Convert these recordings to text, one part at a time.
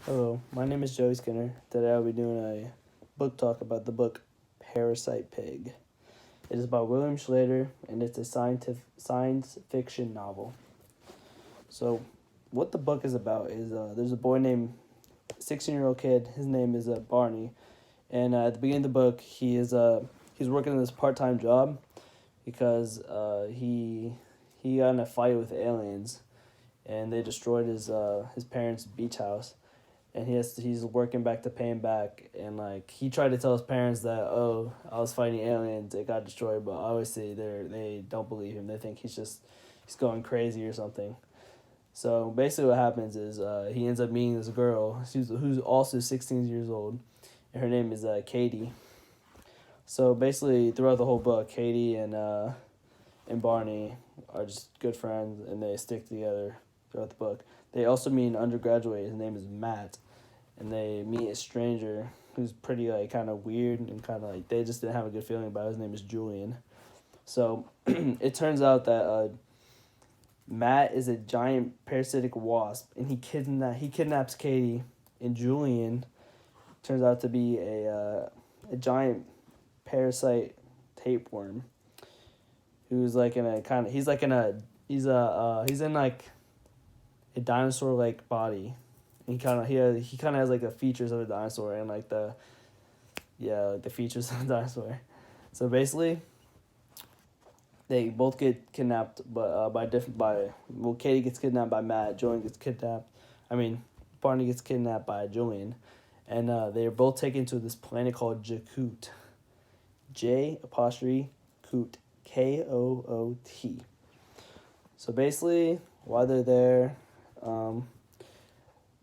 Hello, my name is Joey Skinner. Today I'll be doing a book talk about the book Parasite Pig. It is by William Schlater and it's a science fiction novel. So, what the book is about is there's a boy named 16-year-old kid. His name is Barney, and at the beginning of the book, he's working in this part-time job because he got in a fight with aliens, and they destroyed his parents' beach house, and he's working back to pay him back, and like he tried to tell his parents that, oh, I was fighting aliens, it got destroyed, but obviously they don't believe him. They think he's going crazy or something. So basically what happens is he ends up meeting this girl who's also 16 years old, and her name is Katie. So basically throughout the whole book, Katie and Barney are just good friends, and they stick together throughout the book. They also meet an undergraduate. His name is Matt, and they meet a stranger who's pretty like kind of weird and kind of like they just didn't have a good feeling about. His name is Julian. So it turns out that Matt is a giant parasitic wasp, and he kidnaps Katie, and Julian turns out to be a giant parasite tapeworm who's like in a kind of he's in like a dinosaur like body. And he kind of has like the features of a dinosaur and like the features of a dinosaur. So basically, they both get kidnapped, but Katie gets kidnapped by Matt. Julian gets kidnapped. I mean, Barney gets kidnapped by Julian, and they're both taken to this planet called Jakut. J apostrophe Koot, Koot. So basically, while they're there,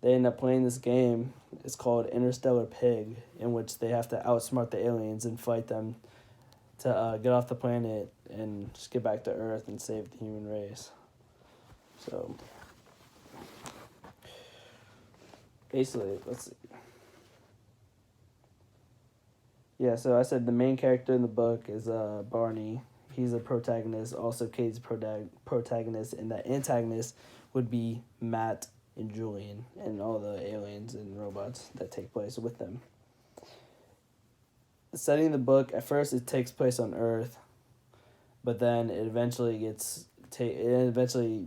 they end up playing this game. It's called Interstellar Pig, in which they have to outsmart the aliens and fight them to get off the planet and just get back to Earth and save the human race. So basically, let's see. Yeah, so I said the main character in the book is Barney. He's a protagonist. Also, Katie's protagonist, and the antagonist would be Matt and Julian and all the aliens and robots that take place with them. Setting the book, at first it takes place on Earth, but then it eventually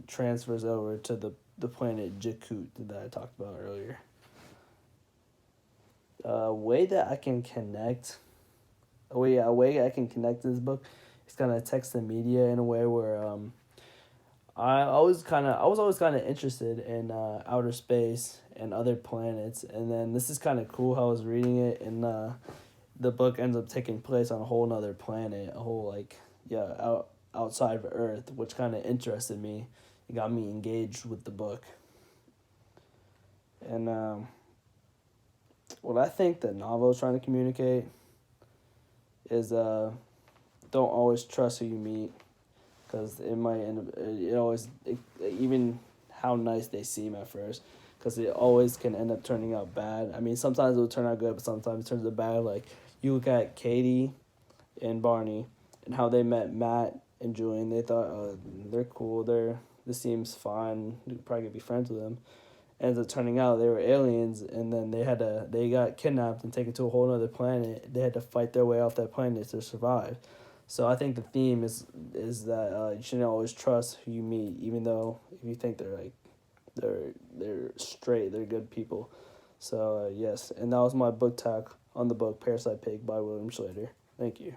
transfers over to the planet Jakut that I talked about earlier. A way I can connect to this book is kind of text and media in a way where I was always kind of interested in outer space and other planets, and then this is kind of cool how I was reading it, and the book ends up taking place on a whole nother planet, a whole outside of Earth, which kind of interested me. It got me engaged with the book, and what I think the novel is trying to communicate is don't always trust who you meet, because it might end up even how nice they seem at first, because it always can end up turning out bad. I mean, sometimes it will turn out good, but sometimes it turns out bad. Like, you look at Katie and Barney and how they met Matt and Julian. They thought, oh, they're cool. This seems fine. You probably could be friends with them. Ends up turning out they were aliens, and then they got kidnapped and taken to a whole other planet. They had to fight their way off that planet to survive. So I think the theme is that you shouldn't always trust who you meet, even though if you think they're straight, they're good people. So yes, and that was my book talk on the book Parasite Pig by William Schlater. Thank you.